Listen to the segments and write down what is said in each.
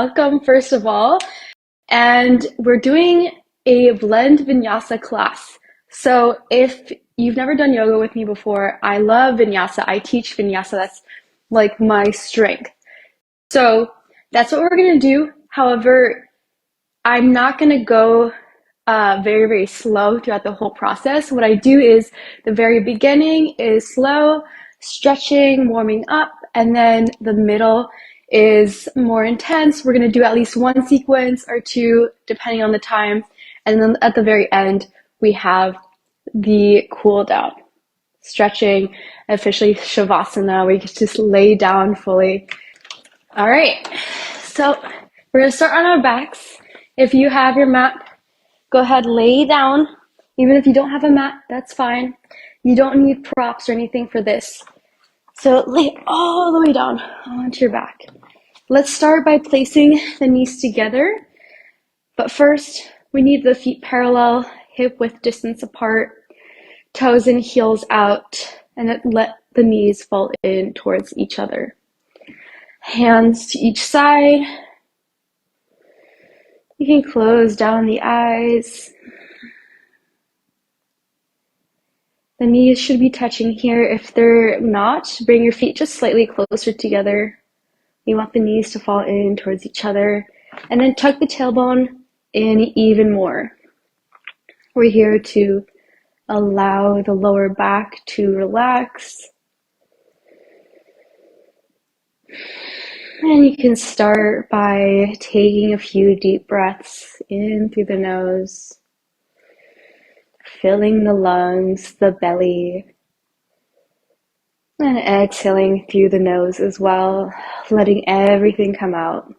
welcome first of all. And we're doing a blend vinyasa class. So if you've never done yoga with me before, I love vinyasa. I teach vinyasa. That's like my strength. So that's what we're going to do. However, I'm not going to go very, very slow throughout the whole process. What I do is the very beginning is slow, stretching, warming up, and then the middle is more intense. We're going to do at least one sequence or two, depending on the time. And then at the very end, we have the cool down, stretching, officially Shavasana, where you can just lay down fully. All right, so we're going to start on our backs. If you have your mat, go ahead, lay down. Even if you don't have a mat, that's fine. You don't need props or anything for this. So lay all the way down onto your back. Let's start by placing the knees together. But first, we need the feet parallel, hip width distance apart, toes and heels out, and then let the knees fall in towards each other. Hands to each side. You can close down the eyes. The knees should be touching here. If they're not, bring your feet just slightly closer together. You want the knees to fall in towards each other. And then tuck the tailbone in even more. We're here to allow the lower back to relax. And you can start by taking a few deep breaths in through the nose, filling the lungs, the belly, and exhaling through the nose as well, letting everything come out.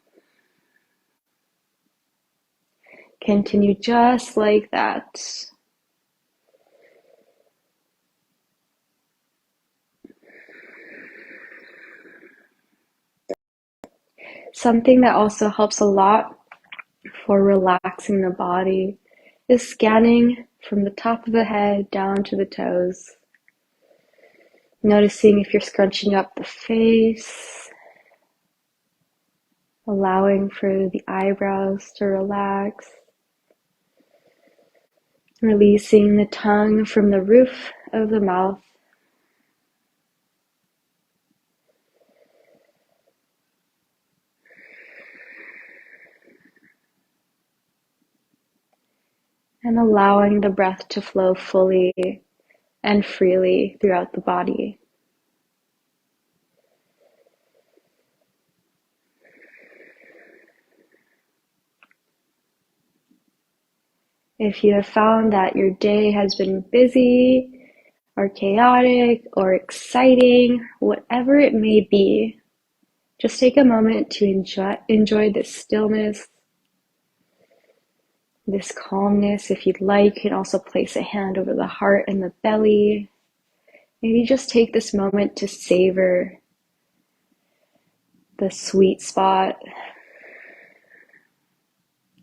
Continue just like that. Something that also helps a lot for relaxing the body is scanning from the top of the head down to the toes. Noticing if you're scrunching up the face, allowing for the eyebrows to relax, releasing the tongue from the roof of the mouth. And allowing the breath to flow fully and freely throughout the body. If you have found that your day has been busy or chaotic or exciting, whatever it may be, just take a moment to enjoy this stillness, this calmness. If you'd like, you can also place a hand over the heart and the belly. Maybe just take this moment to savor the sweet spot,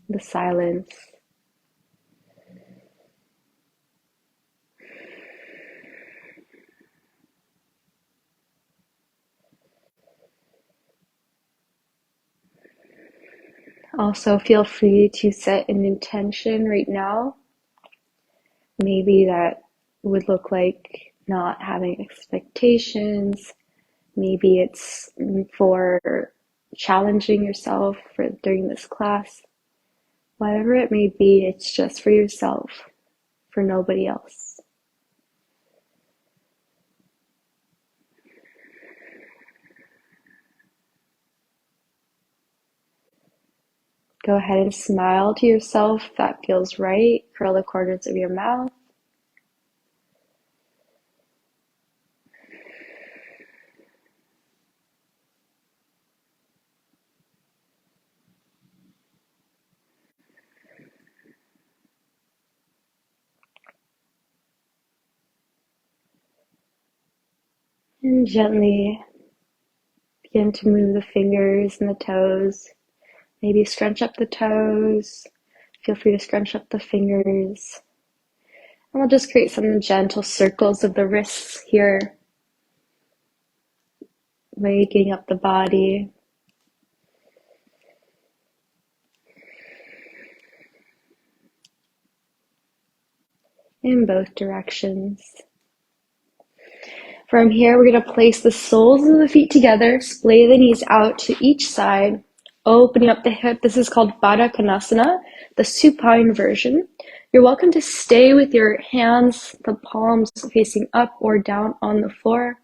the silence. Also, feel free to set an intention right now. Maybe that would look like not having expectations. Maybe it's for challenging yourself during this class. Whatever it may be, it's just for yourself, for nobody else. Go ahead and smile to yourself if that feels right. Curl the corners of your mouth. And gently begin to move the fingers and the toes. Maybe scrunch up the toes. Feel free to scrunch up the fingers. And we'll just create some gentle circles of the wrists here, waking up the body. in both directions. From here, we're going to place the soles of the feet together, splay the knees out to each side, opening up the hip. This is called Baddha Konasana, the supine version. You're welcome to stay with your hands, the palms facing up or down on the floor,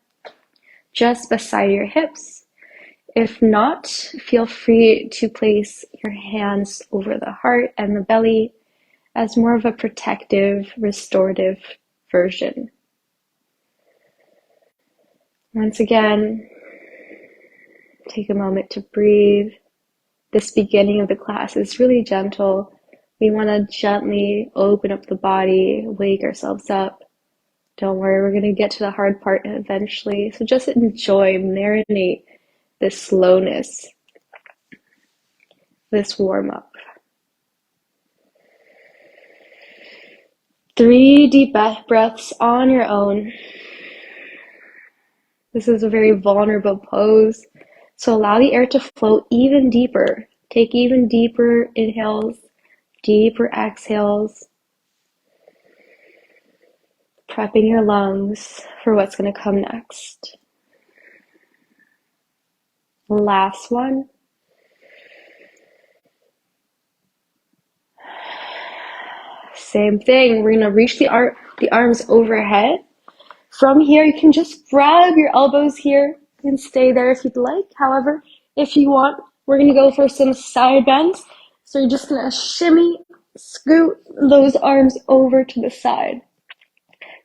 just beside your hips. If not, feel free to place your hands over the heart and the belly as more of a protective, restorative version. Once again, take a moment to breathe. This beginning of the class is really gentle. We want to gently open up the body, wake ourselves up. Don't worry, we're going to get to the hard part eventually. So just enjoy, marinate this slowness, this warm-up. 3 deep breaths on your own. This is a very vulnerable pose, so allow the air to flow even deeper. Take even deeper inhales, deeper exhales, prepping your lungs for what's going to come next. Last one. Same thing, we're going to reach the arms overhead. From here, you can just grab your elbows here and stay there if you'd like. However, if you want, we're going to go for some side bends. So you're just going to shimmy, scoot those arms over to the side.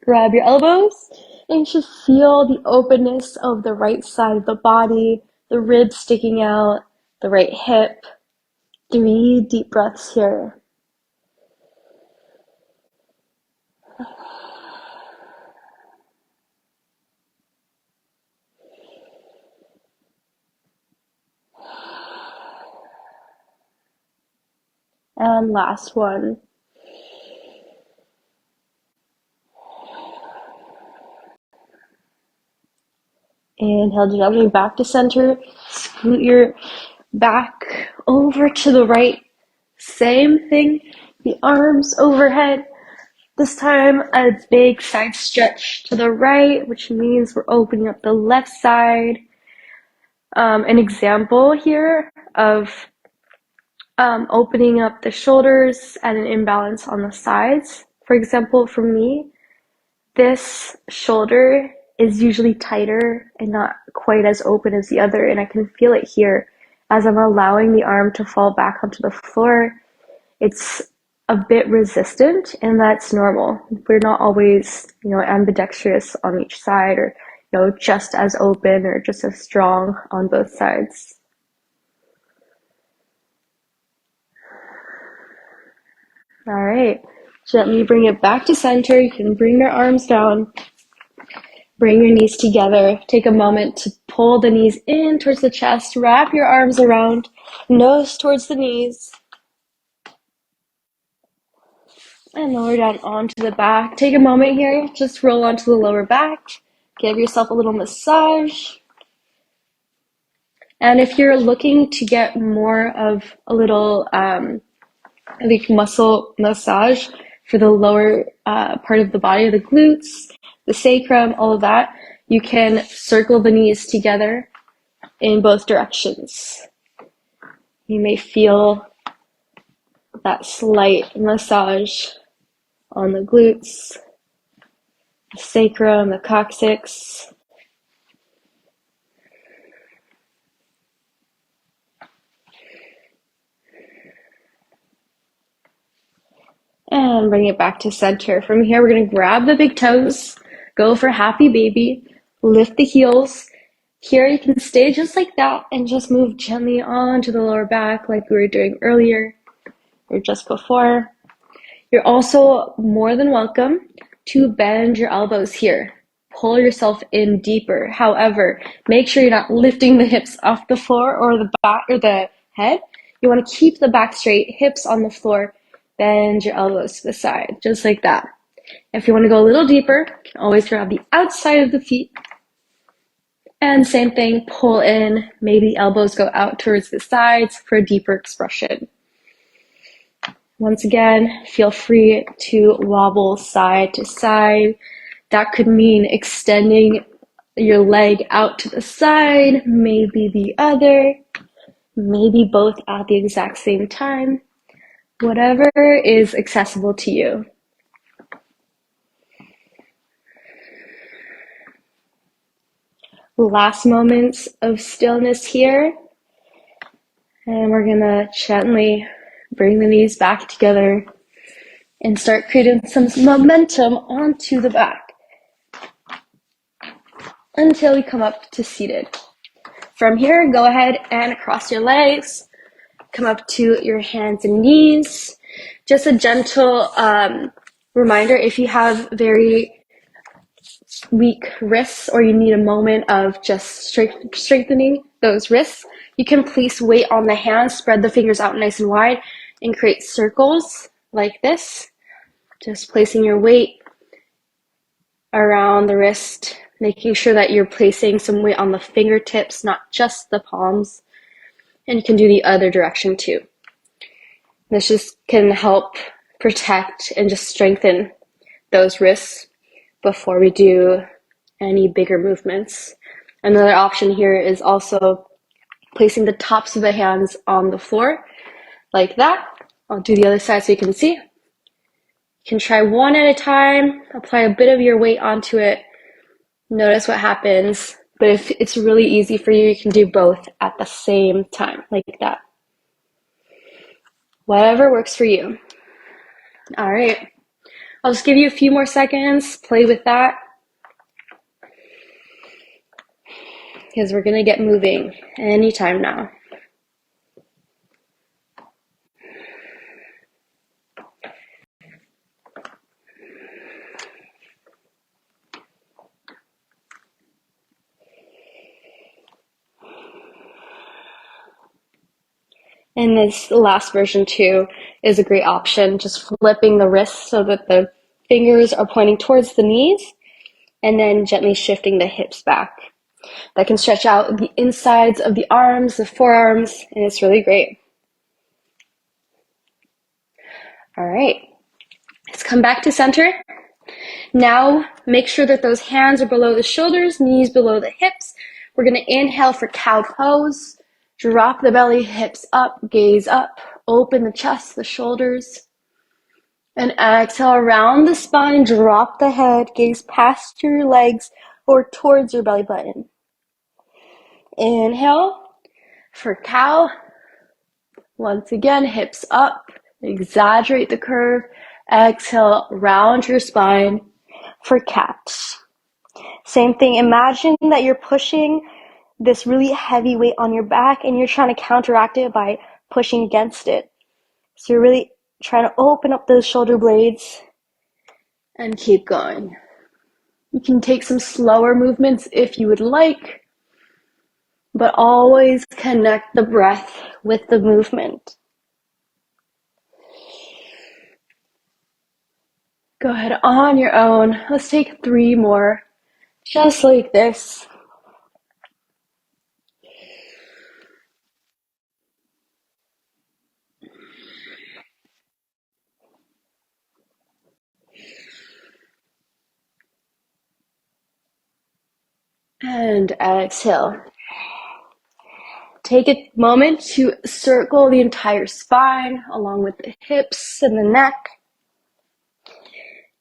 Grab your elbows and you should feel the openness of the right side of the body, the ribs sticking out, the right hip. 3 deep breaths here. And last one. Inhale gently back to center. Scoot your back over to the right. Same thing. The arms overhead. This time a big side stretch to the right, which means we're opening up the left side. An example here of opening up the shoulders and an imbalance on the sides. For example, for me, this shoulder is usually tighter and not quite as open as the other, and I can feel it here as I'm allowing the arm to fall back onto the floor. It's a bit resistant, and that's normal. We're not always, ambidextrous on each side, or just as open or just as strong on both sides. All right, gently bring it back to center. You can bring your arms down. Bring your knees together. Take a moment to pull the knees in towards the chest. Wrap your arms around, nose towards the knees. And lower down onto the back. Take a moment here. Just roll onto the lower back. Give yourself a little massage. And if you're looking to get more of a little muscle massage for the lower part of the body, the glutes, the sacrum, all of that, you can circle the knees together in both directions. You may feel that slight massage on the glutes, the sacrum, the coccyx. And bring it back to center. From here, we're going to grab the big toes, go for happy baby, lift the heels. Here you can stay just like that and just move gently onto the lower back like we were doing earlier or just before. You're also more than welcome to bend your elbows here. Pull yourself in deeper. However, make sure you're not lifting the hips off the floor or the back or the head. You want to keep the back straight, hips on the floor. Bend your elbows to the side, just like that. If you want to go a little deeper, you can always grab the outside of the feet. And same thing, pull in. Maybe the elbows go out towards the sides for a deeper expression. Once again, feel free to wobble side to side. That could mean extending your leg out to the side, maybe the other, maybe both at the exact same time. Whatever is accessible to you. Last moments of stillness here. And we're gonna gently bring the knees back together and start creating some momentum onto the back until we come up to seated. From here, go ahead and cross your legs. Come up to your hands and knees. Just a gentle reminder, if you have very weak wrists or you need a moment of just strengthening those wrists, you can place weight on the hands, spread the fingers out nice and wide, and create circles like this. Just placing your weight around the wrist, making sure that you're placing some weight on the fingertips, not just the palms. And you can do the other direction too. This just can help protect and just strengthen those wrists before we do any bigger movements. Another option here is also placing the tops of the hands on the floor like that. I'll do the other side so you can see. You can try one at a time, apply a bit of your weight onto it, notice what happens. But if it's really easy for you, you can do both at the same time, like that. Whatever works for you. All right. I'll just give you a few more seconds, play with that, because we're gonna get moving anytime now. And this last version too is a great option, just flipping the wrists so that the fingers are pointing towards the knees and then gently shifting the hips back. That can stretch out the insides of the arms, the forearms, and it's really great. All right, let's come back to center. Now make sure that those hands are below the shoulders, knees below the hips. We're gonna inhale for cow pose. Drop the belly, hips up, gaze up, open the chest, the shoulders. And exhale around the spine, drop the head, gaze past your legs or towards your belly button. Inhale for cow. Once again, hips up, exaggerate the curve. Exhale, round your spine for cat. Same thing, imagine that you're pushing this really heavy weight on your back and you're trying to counteract it by pushing against it. So you're really trying to open up those shoulder blades and keep going. You can take some slower movements if you would like, but always connect the breath with the movement. Go ahead on your own. Let's take 3 more, just like this. And exhale. Take a moment to circle the entire spine along with the hips and the neck,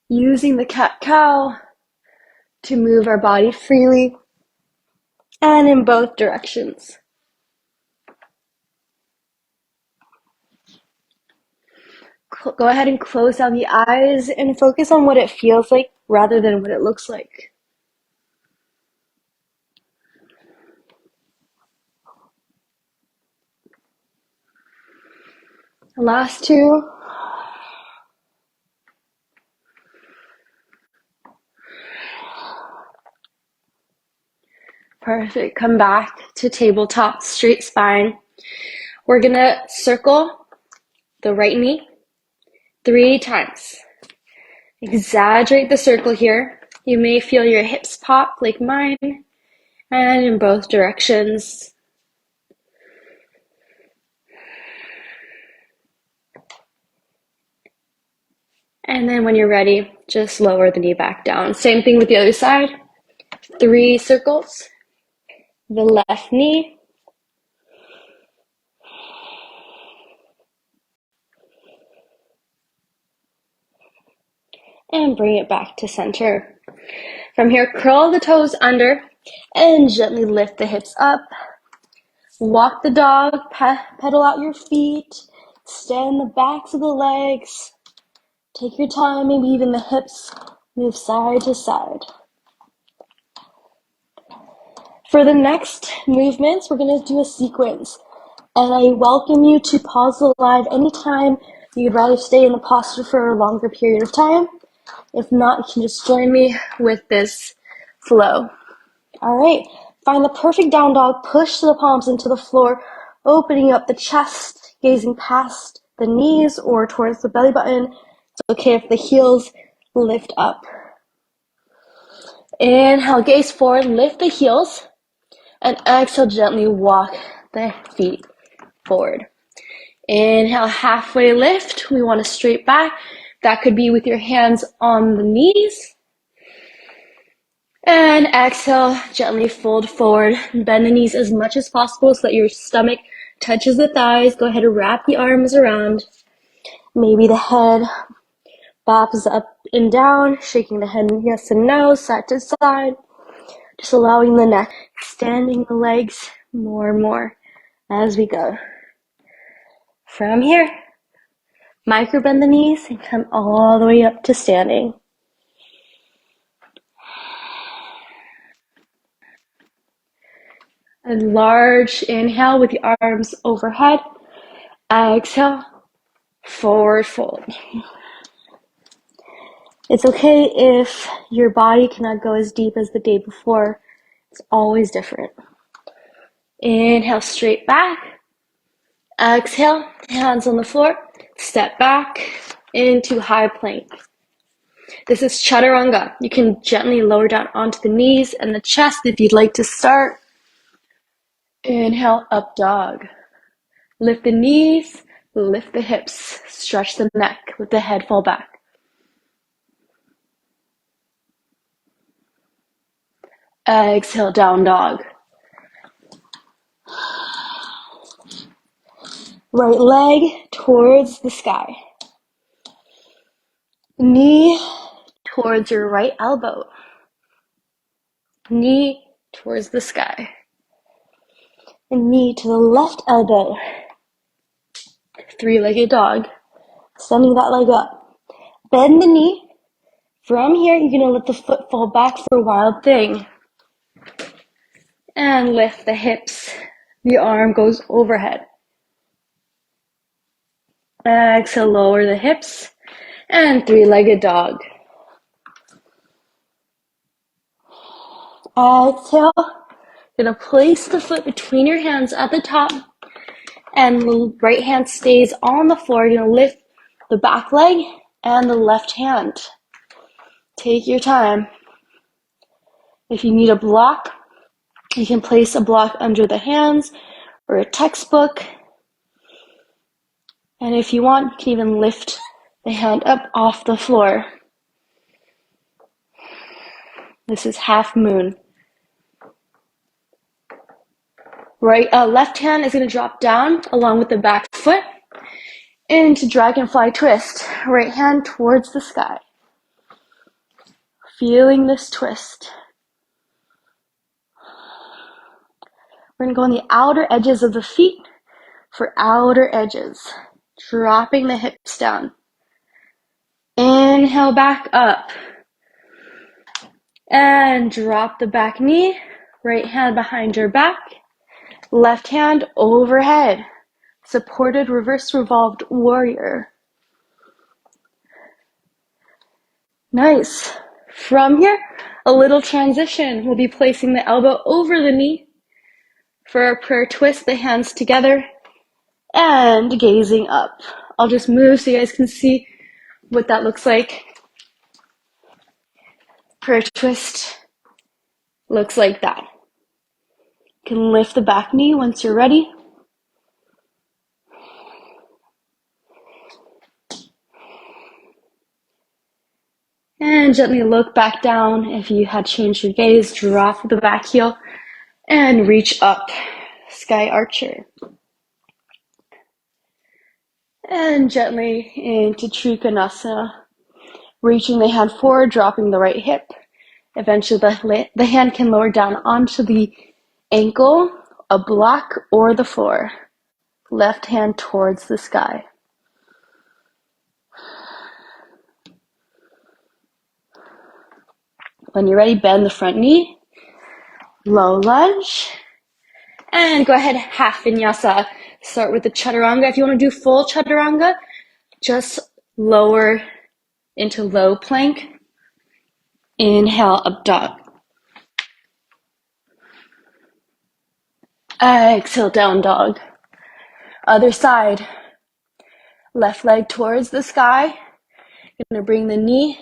using the cat-cow to move our body freely and in both directions. Go ahead and close down the eyes and focus on what it feels like rather than what it looks like. Last 2. Perfect. Come back to tabletop, straight spine. We're gonna circle the right knee 3 times. Exaggerate the circle here. You may feel your hips pop like mine, and in both directions. And then when you're ready, just lower the knee back down. Same thing with the other side. 3 circles. The left knee. And bring it back to center. From here, curl the toes under and gently lift the hips up. Walk the dog, pedal out your feet, extend the backs of the legs. Take your time, maybe even the hips move side to side. For the next movements, we're going to do a sequence. And I welcome you to pause the live anytime you'd rather stay in the posture for a longer period of time. If not, you can just join me with this flow. All right, find the perfect down dog. Push the palms into the floor, opening up the chest, gazing past the knees or towards the belly button. It's okay if the heels lift up. Inhale, gaze forward, lift the heels, and exhale, gently walk the feet forward. Inhale, halfway lift. We want to straight back. That could be with your hands on the knees. And exhale, gently fold forward. Bend the knees as much as possible so that your stomach touches the thighs. Go ahead and wrap the arms around. Maybe the head bobs up and down, shaking the head yes and no, side to side. Just allowing the neck, extending the legs more and more as we go. From here, micro bend the knees and come all the way up to standing. A large inhale with the arms overhead. Exhale, forward fold. It's okay if your body cannot go as deep as the day before. It's always different. Inhale, straight back. Exhale, hands on the floor. Step back into high plank. This is chaturanga. You can gently lower down onto the knees and the chest if you'd like to start. Inhale, up dog. Lift the knees, lift the hips, stretch the neck, let the head fall back. Exhale, down dog. Right leg towards the sky. Knee towards your right elbow. Knee towards the sky. And knee to the left elbow. 3-legged dog. Extending that leg up. Bend the knee. From here, you're going to let the foot fall back for wild thing. And lift the hips. The arm goes overhead. Exhale, lower the hips. And 3-legged dog. Exhale. You're going to place the foot between your hands at the top. And the right hand stays on the floor. You're going to lift the back leg and the left hand. Take your time. If you need a block, you can place a block under the hands or a textbook. And if you want, you can even lift the hand up off the floor. This is half moon. Left hand is going to drop down along with the back foot into dragonfly twist. Right hand towards the sky. Feeling this twist. We're going to go on the outer edges of the feet for outer edges. Dropping the hips down. Inhale back up. And drop the back knee. Right hand behind your back. Left hand overhead. Supported reverse revolved warrior. Nice. From here, a little transition. We'll be placing the elbow over the knee. For our prayer twist, the hands together and gazing up. I'll just move so you guys can see what that looks like. Prayer twist looks like that. You can lift the back knee once you're ready. And gently look back down. If you had changed your gaze, drop the back heel and reach up, sky archer. And gently into Trikonasana, reaching the hand forward, dropping the right hip. Eventually the hand can lower down onto the ankle, a block, or the floor. Left hand towards the sky. When you're ready, bend the front knee, low lunge, and go ahead, half vinyasa. Start with the chaturanga. If you want to do full chaturanga, just lower into low plank. Inhale, up dog. Exhale, down dog. Other side. Left leg towards the sky. You're going to bring the knee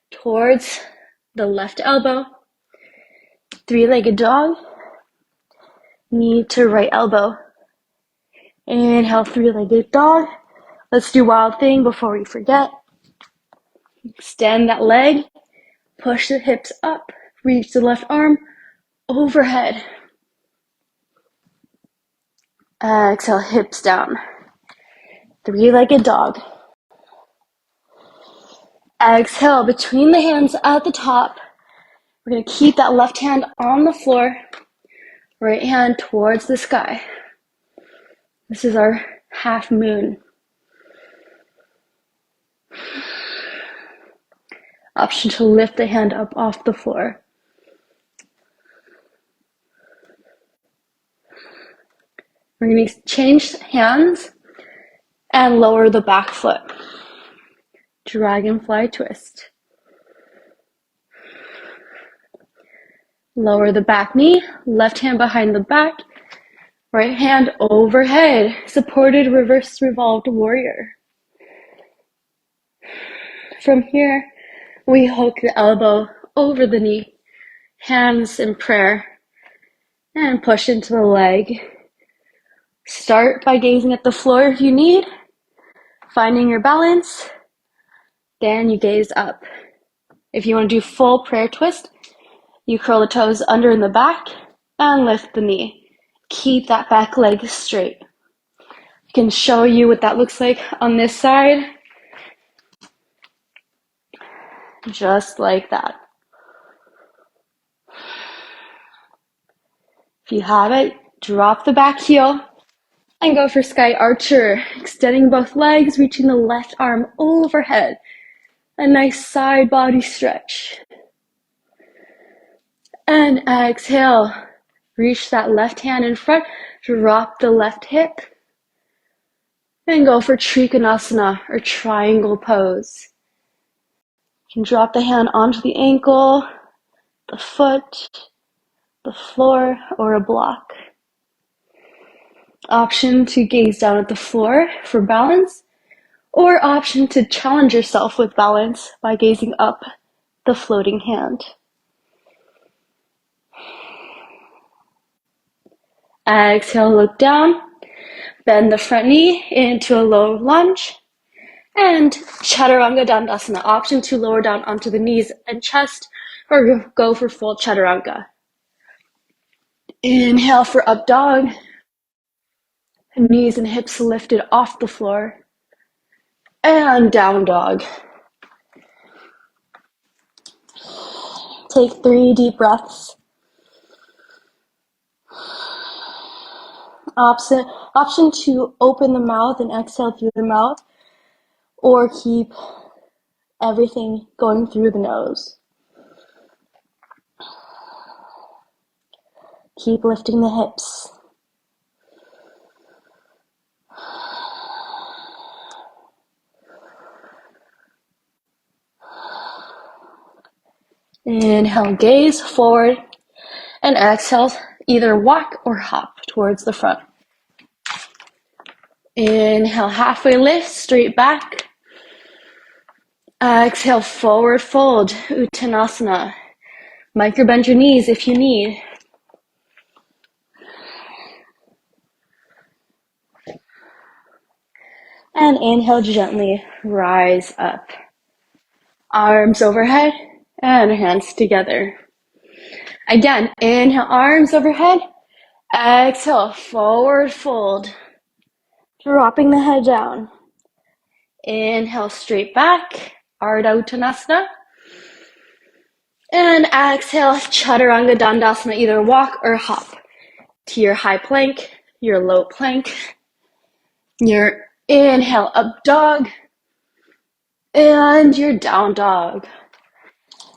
towards the left elbow. Three-legged dog. Knee to right elbow. Inhale, three-legged dog. Let's do wild thing before we forget. Extend that leg. Push the hips up. Reach the left arm overhead. Exhale, hips down. Three-legged dog. Exhale, between the hands at the top. We're going to keep that left hand on the floor. Right hand towards the sky. This is our half moon. Option to lift the hand up off the floor. We're going to change hands and lower the back foot. Dragonfly twist. Lower the back knee, left hand behind the back, right hand overhead, supported reverse revolved warrior. From here, we hook the elbow over the knee, hands in prayer, and push into the leg. Start by gazing at the floor if you need, finding your balance, then you gaze up. If you want to do full prayer twist, you curl the toes under in the back and lift the knee. Keep that back leg straight. I can show you what that looks like on this side. Just like that. If you have it, drop the back heel and go for sky archer. Extending both legs, reaching the left arm overhead. A nice side body stretch. And exhale. Reach that left hand in front, drop the left hip, and go for Trikonasana or triangle pose. You can drop the hand onto the ankle, the foot, the floor, or a block. Option to gaze down at the floor for balance, or option to challenge yourself with balance by gazing up the floating hand. Exhale, look down, bend the front knee into a low lunge, and Chaturanga Dandasana, option to lower down onto the knees and chest, or go for full Chaturanga. Inhale for up dog, knees and hips lifted off the floor, and down dog. Take 3 deep breaths. Option to open the mouth and exhale through the mouth, or keep everything going through the nose. Keep lifting the hips. Inhale, gaze forward, and exhale, either walk or hop towards the front. Inhale, halfway lift, straight back. Exhale, forward fold, Uttanasana. Micro bend your knees if you need. And inhale, gently rise up. Arms overhead and hands together. Again, inhale, arms overhead. Exhale, forward fold. Dropping the head down. Inhale, straight back, Ardha Uttanasana. And exhale, Chaturanga Dandasana, either walk or hop to your high plank, your low plank, your inhale, up dog, and your down dog.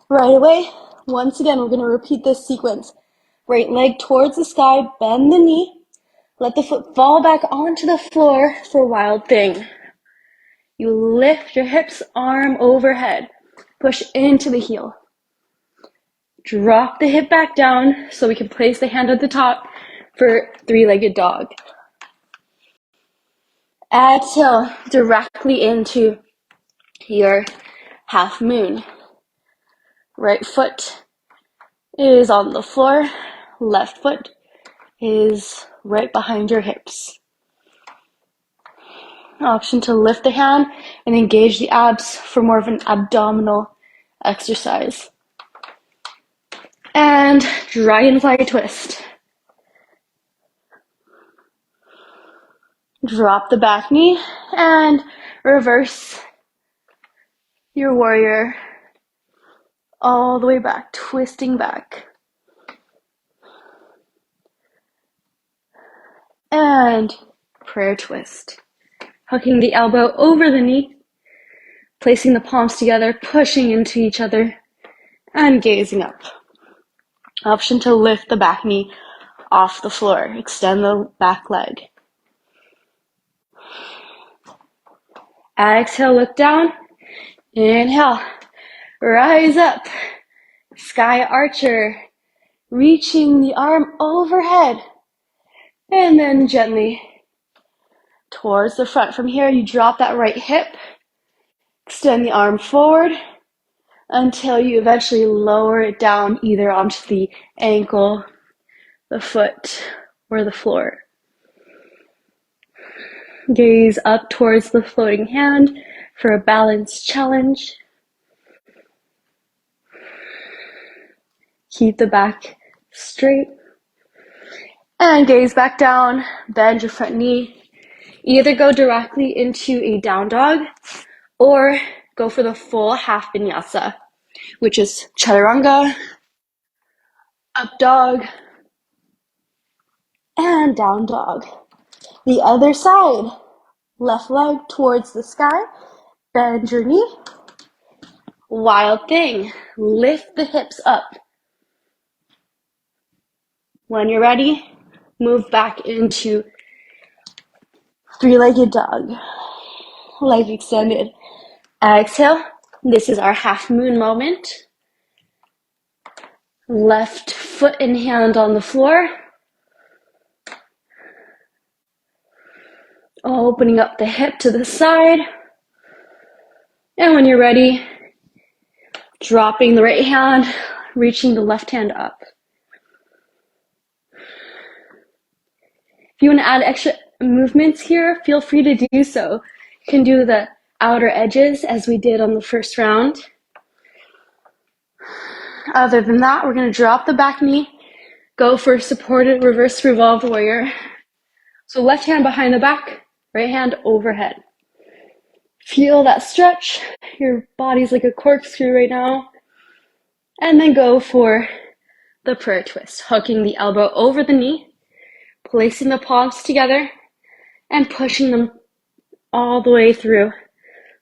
Right away, once again, we're going to repeat this sequence. Right leg towards the sky, bend the knee, let the foot fall back onto the floor for wild thing. You lift your hips, arm overhead, push into the heel. Drop the hip back down so we can place the hand at the top for three-legged dog. Exhale directly into your half moon. Right foot is on the floor. Left foot is right behind your hips. Option to lift the hand and engage the abs for more of an abdominal exercise. And dragonfly twist. Drop the back knee and reverse your warrior all the way back, twisting back. And prayer twist. Hooking the elbow over the knee, placing the palms together, pushing into each other, and gazing up. Option to lift the back knee off the floor. Extend the back leg. Exhale, look down. Inhale, rise up. Sky archer, reaching the arm overhead. And then gently towards the front. From here, you drop that right hip. Extend the arm forward until you eventually lower it down either onto the ankle, the foot, or the floor. Gaze up towards the floating hand for a balance challenge. Keep the back straight. And gaze back down, bend your front knee. Either go directly into a down dog or go for the full half vinyasa, which is chaturanga, up dog, and down dog. The other side, left leg towards the sky, bend your knee. Wild thing, lift the hips up. When you're ready, move back into three-legged dog. Leg extended. Exhale. This is our half moon moment. Left foot and hand on the floor. Opening up the hip to the side. And when you're ready, dropping the right hand, reaching the left hand up. If you want to add extra movements here, feel free to do so. You can do the outer edges as we did on the first round. Other than that, we're going to drop the back knee, go for supported reverse revolved warrior. So left hand behind the back, right hand overhead. Feel that stretch. Your body's like a corkscrew right now. And then go for the prayer twist, hooking the elbow over the knee, placing the palms together, and pushing them all the way through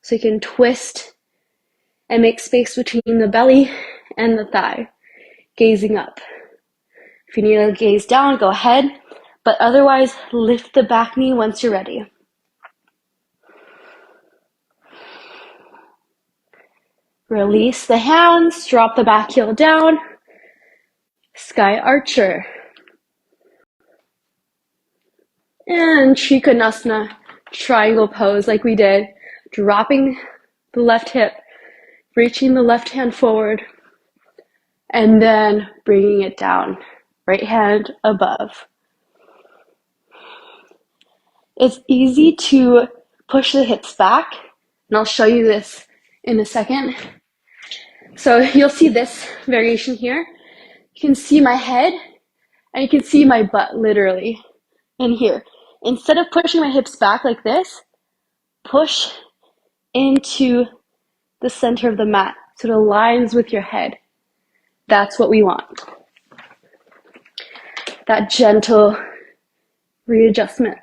so you can twist and make space between the belly and the thigh, gazing up. If you need to gaze down, go ahead, but otherwise lift the back knee once you're ready. Release the hands, drop the back heel down, sky archer. And Trikonasana, triangle pose like we did, dropping the left hip, reaching the left hand forward, and then bringing it down, right hand above. It's easy to push the hips back, and I'll show you this in a second. So you'll see this variation here. You can see my head and you can see my butt literally in here. Instead of pushing my hips back like this, push into the center of the mat so it aligns with your head. That's what we want. That gentle readjustment.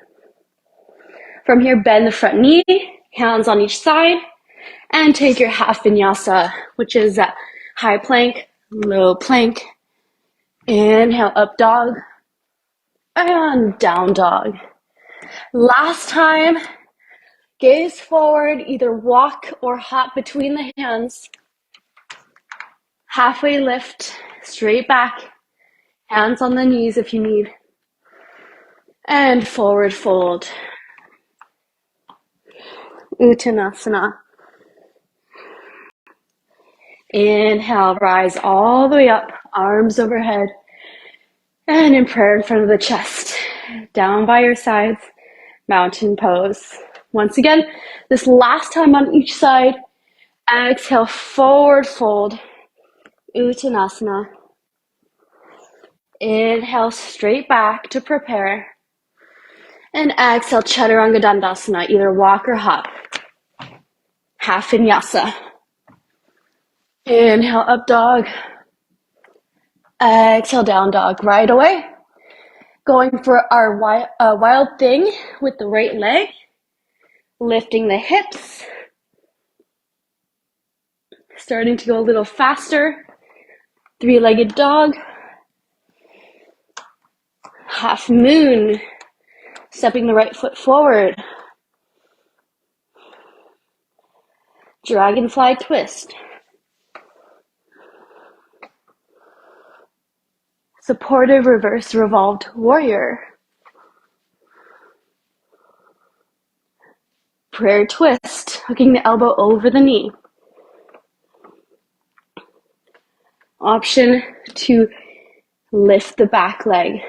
From here, bend the front knee, hands on each side, and take your half vinyasa, which is that high plank, low plank. Inhale, up dog, and down dog. Last time, gaze forward, either walk or hop between the hands. Halfway lift, straight back, hands on the knees if you need. And forward fold. Uttanasana. Inhale, rise all the way up, arms overhead. And in prayer in front of the chest. Down by your sides, mountain pose. Once again, this last time on each side. Exhale, forward fold. Uttanasana. Inhale, straight back to prepare. And exhale, Chaturanga Dandasana, either walk or hop. Half vinyasa. Inhale, up dog. Exhale, down dog. Right away. Going for our wild thing with the right leg. Lifting the hips. Starting to go a little faster. Three-legged dog. Half moon. Stepping the right foot forward. Dragonfly twist. Supportive reverse revolved warrior. Prayer twist, hooking the elbow over the knee. Option to lift the back leg.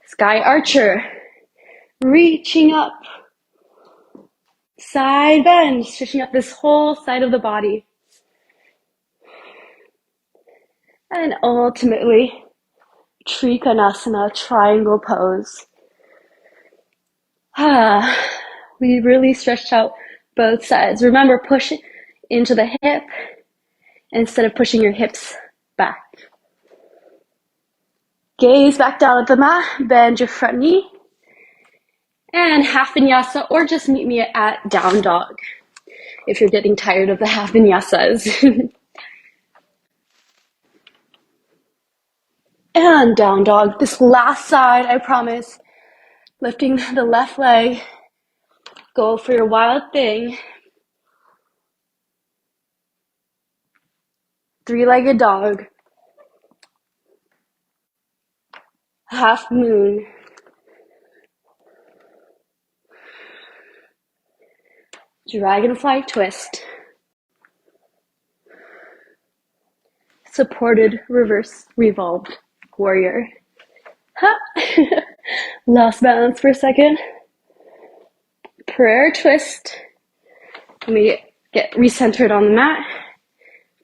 Sky archer, reaching up. Side bend, stretching up this whole side of the body. And ultimately, Trikonasana, triangle pose. We really stretched out both sides. Remember, push into the hip instead of pushing your hips back. Gaze back down at the mat, bend your front knee, and half vinyasa, or just meet me at down dog if you're getting tired of the half vinyasas. And down dog. This last side, I promise, lifting the left leg, go for your wild thing. Three-legged dog. Half moon. Dragonfly twist. Supported reverse revolved warrior. Lost balance for a second. Prayer twist. Let me get recentered on the mat.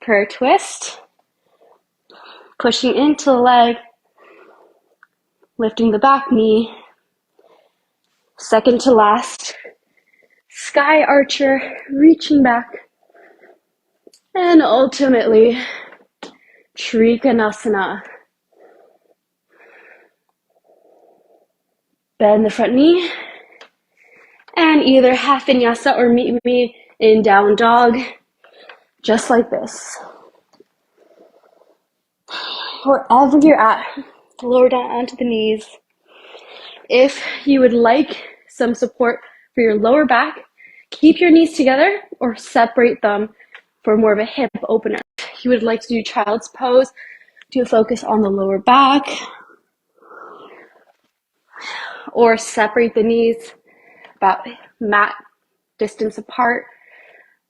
Prayer twist. Pushing into the leg. Lifting the back knee. Second to last. Sky archer, reaching back. And ultimately, Trikonasana. Bend the front knee. And either half vinyasa or meet me in down dog. Just like this. Wherever you're at, lower down onto the knees. If you would like some support for your lower back, keep your knees together or separate them for more of a hip opener. If you would like to do child's pose, do focus on the lower back, or separate the knees about mat distance apart,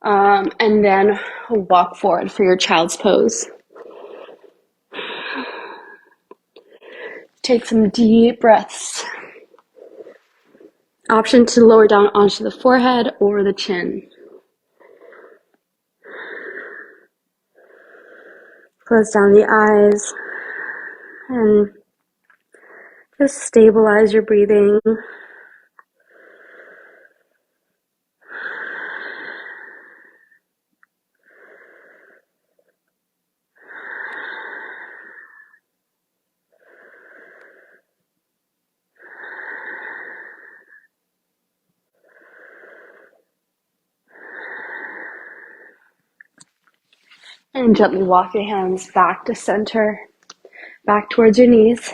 and then walk forward for your child's pose. Take some deep breaths. Option to lower down onto the forehead or the chin. Close down the eyes and just stabilize your breathing. And gently walk your hands back to center, back towards your knees.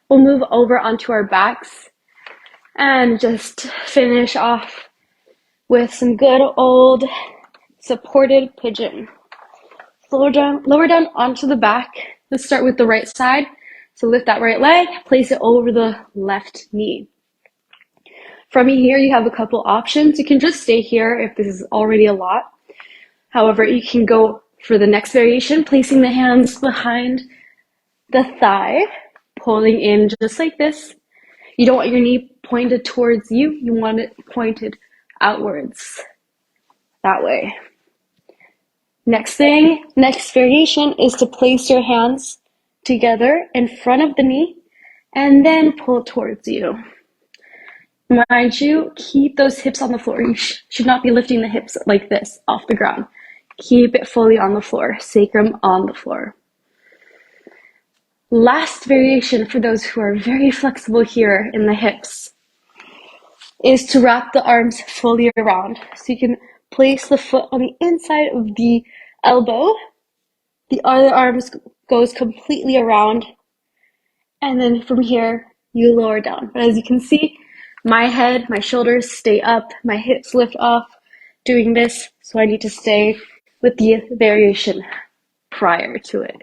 We'll move over onto our backs and just finish off with some good old supported pigeon. Lower down onto the back. Let's start with the right side. So lift that right leg, place it over the left knee. From here, you have a couple options. You can just stay here if this is already a lot. However, you can go for the next variation, placing the hands behind the thigh, pulling in just like this. You don't want your knee pointed towards you. You want it pointed outwards. That way. Next variation is to place your hands together in front of the knee and then pull towards you. Mind you, keep those hips on the floor. You should not be lifting the hips like this off the ground. Keep it fully on the floor, sacrum on the floor. Last variation for those who are very flexible here in the hips is to wrap the arms fully around. So you can place the foot on the inside of the elbow. The other arm goes completely around. And then from here, you lower down. But as you can see, my head, my shoulders stay up, my hips lift off doing this. So I need to stay with the variation prior to it.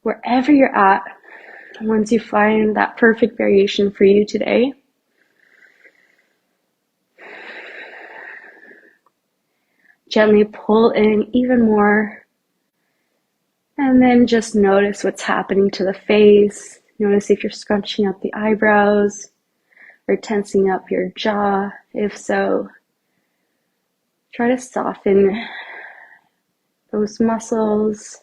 Wherever you're at, once you find that perfect variation for you today, gently pull in even more, and then just notice what's happening to the face. Notice if you're scrunching up the eyebrows or tensing up your jaw. If so, try to soften those muscles.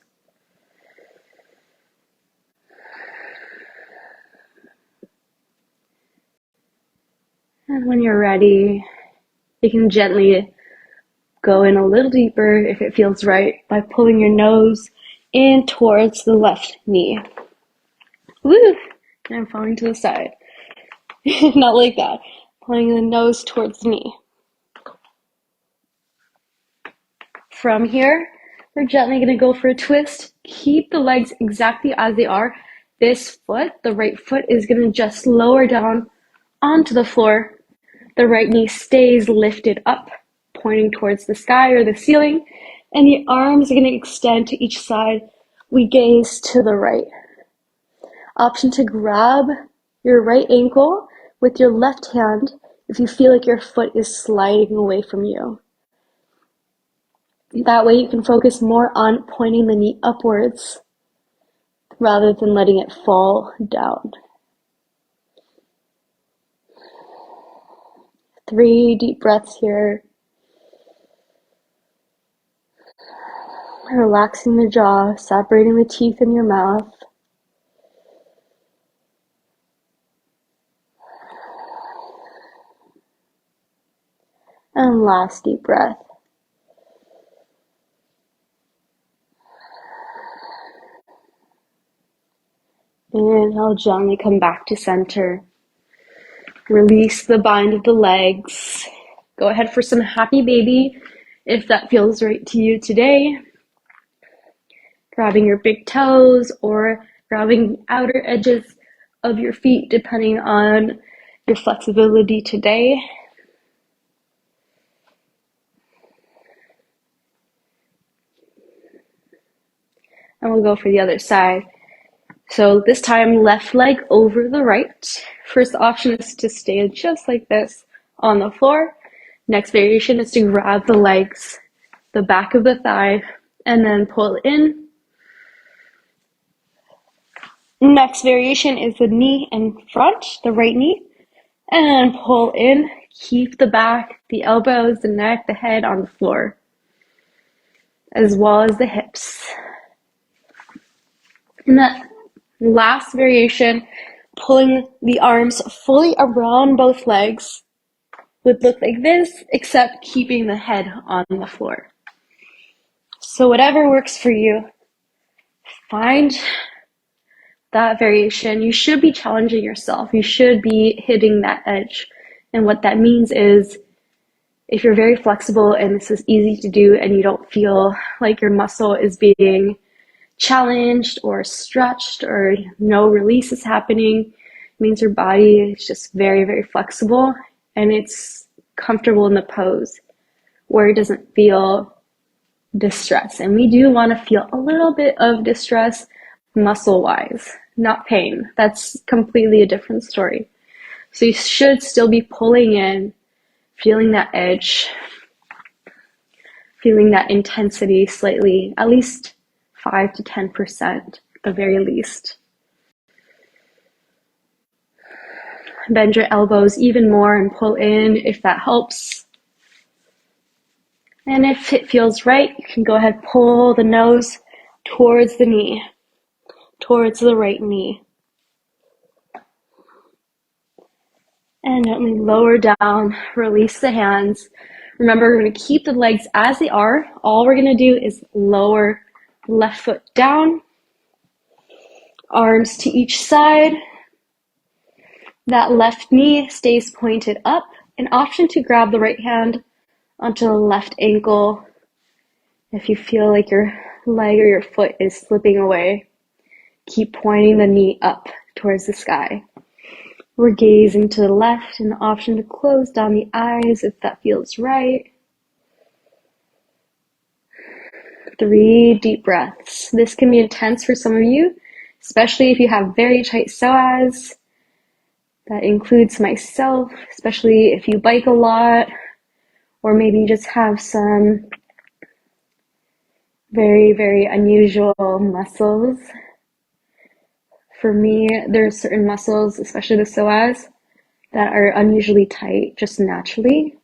And when you're ready, you can gently go in a little deeper if it feels right by pulling your nose in towards the left knee. Woo! And I'm falling to the side. Not like that. Pulling the nose towards the knee. From here, we're gently going to go for a twist. Keep the legs exactly as they are. This foot, the right foot, is going to just lower down onto the floor. The right knee stays lifted up, pointing towards the sky or the ceiling, and the arms are going to extend to each side. We gaze to the right. Option to grab your right ankle with your left hand if you feel like your foot is sliding away from you. That way you can focus more on pointing the knee upwards rather than letting it fall down. 3 deep breaths here. Relaxing the jaw, separating the teeth in your mouth. And last deep breath. And I'll gently come back to center. Release the bind of the legs. Go ahead for some happy baby if that feels right to you today. Grabbing your big toes or grabbing the outer edges of your feet depending on your flexibility today. And we'll go for the other side. So this time, left leg over the right. First option is to stay just like this on the floor. Next variation is to grab the legs, the back of the thigh, and then pull in. Next variation is the knee in front, the right knee, and pull in. Keep the back, the elbows, the neck, the head on the floor, as well as the hips. And that last variation, pulling the arms fully around both legs, would look like this, except keeping the head on the floor. So whatever works for you, find that variation. You should be challenging yourself. You should be hitting that edge. And what that means is, if you're very flexible and this is easy to do and you don't feel like your muscle is being challenged or stretched or no release is happening, it means your body is just very, very flexible and it's comfortable in the pose where it doesn't feel distress. And we do want to feel a little bit of distress muscle-wise, not pain. That's completely a different story. So you should still be pulling in, feeling that edge, feeling that intensity slightly, at least 5 to 10% at the very least. Bend your elbows even more and pull in if that helps. And if it feels right, you can go ahead, pull the nose towards the knee, towards the right knee. And gently lower down, release the hands. Remember, we're going to keep the legs as they are. All we're going to do is lower the left foot down, arms to each side. That left knee stays pointed up. An option to grab the right hand onto the left ankle if you feel like your leg or your foot is slipping away. Keep pointing the knee up towards the sky. We're gazing to the left, an option to close down the eyes if that feels right. 3 deep breaths. This can be intense for some of you, especially if you have very tight psoas. That includes myself, especially if you bike a lot, or maybe you just have some very, very unusual muscles. For me, there's certain muscles, especially the psoas, that are unusually tight just naturally.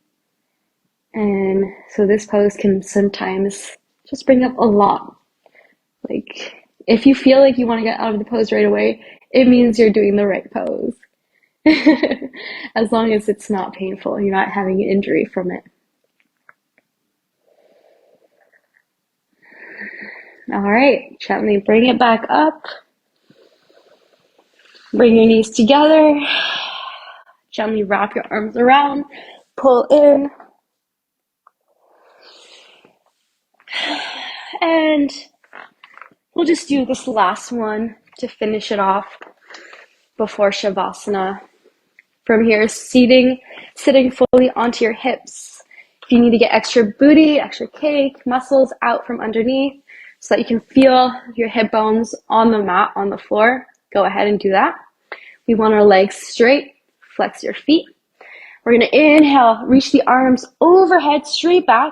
And so this pose can sometimes just bring up a lot. Like, if you feel like you want to get out of the pose right away, it means you're doing the right pose. As long as it's not painful, you're not having an injury from it. All right, gently bring it back up. Bring your knees together. Gently wrap your arms around. Pull in. And we'll just do this last one to finish it off before Shavasana. From here, sitting fully onto your hips. If you need to get extra booty, extra cake, muscles out from underneath so that you can feel your hip bones on the mat, on the floor, go ahead and do that. We want our legs straight. Flex your feet. We're going to inhale, reach the arms overhead, straight back.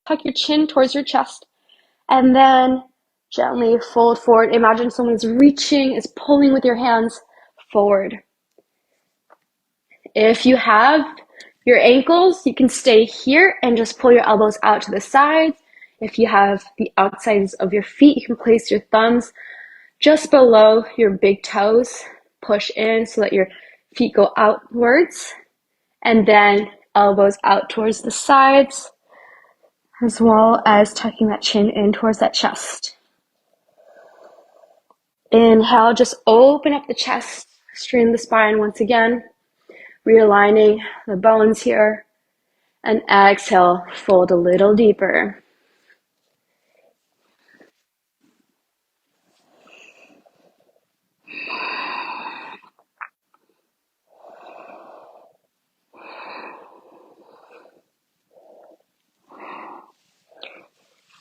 Tuck your chin towards your chest. And then gently fold forward. Imagine someone is pulling with your hands forward. If you have your ankles, you can stay here and just pull your elbows out to the sides. If you have the outsides of your feet, you can place your thumbs just below your big toes. Push in so that your feet go outwards. And then elbows out towards the sides, as well as tucking that chin in towards that chest. Inhale, just open up the chest, straighten the spine once again, realigning the bones here. And exhale, fold a little deeper.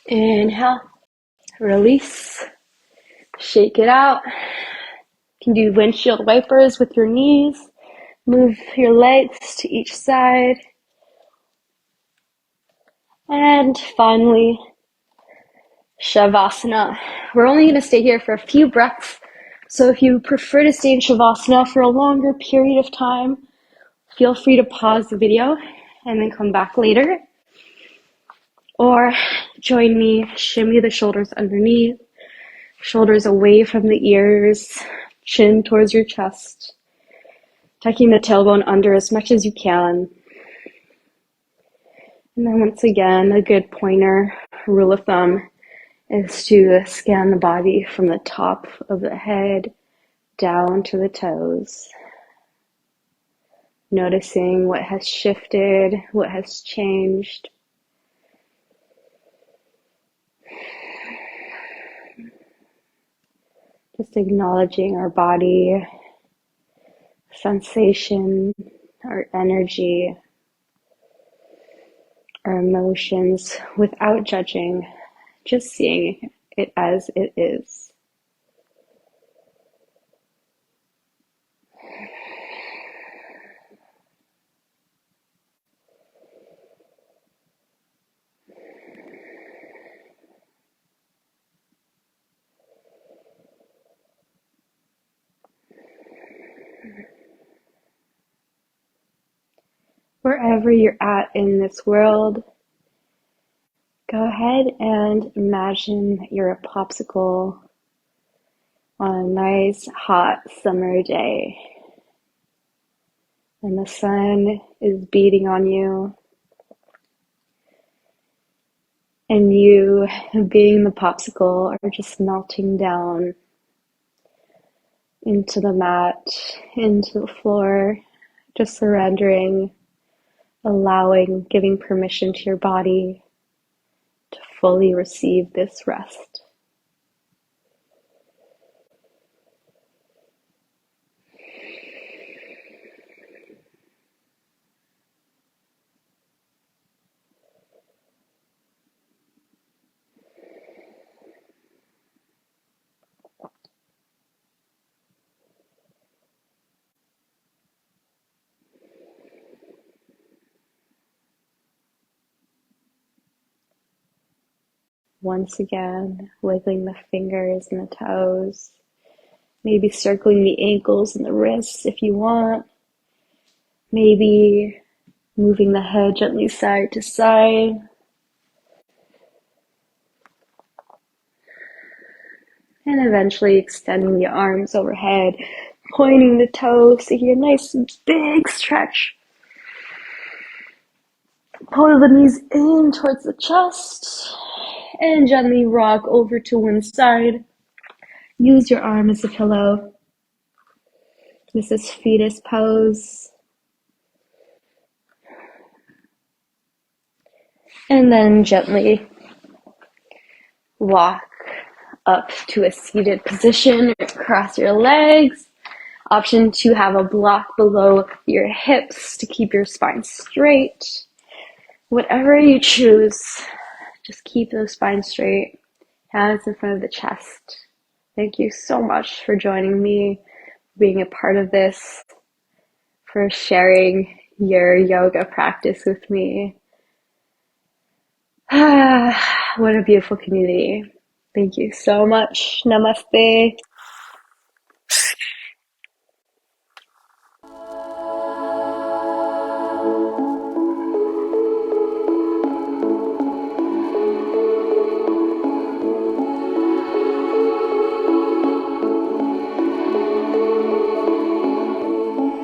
Inhale, release, shake it out. You can do windshield wipers with your knees. Move your legs to each side. And finally, Shavasana. We're only going to stay here for a few breaths. So if you prefer to stay in Shavasana for a longer period of time, feel free to pause the video and then come back later. Or join me, shimmy the shoulders underneath, Shoulders away from the ears, chin towards your chest, tucking the tailbone under as much as you can. And then once again, a good pointer, rule of thumb, is to scan the body from the top of the head down to the toes. Noticing what has shifted, what has changed. Just acknowledging our body, sensation, our energy, our emotions without judging, just seeing it as it is. Wherever you're at in this world, go ahead and imagine that you're a popsicle on a nice hot summer day. And the sun is beating on you. And you, being the popsicle, are just melting down into the mat, into the floor, just surrendering, allowing, giving permission to your body to fully receive this rest. Once again, wiggling the fingers and the toes, maybe circling the ankles and the wrists if you want, maybe moving the head gently side to side. And eventually extending the arms overhead, pointing the toes, taking a nice big stretch. Pull the knees in towards the chest and gently rock over to one side. Use your arm as a pillow. This is fetus pose. And then gently walk up to a seated position. Cross your legs. Option to have a block below your hips to keep your spine straight. Whatever you choose, just keep the spine straight. Hands in front of the chest. Thank you so much for joining me, being a part of this, for sharing your yoga practice with me. What a beautiful community. Thank you so much. Namaste.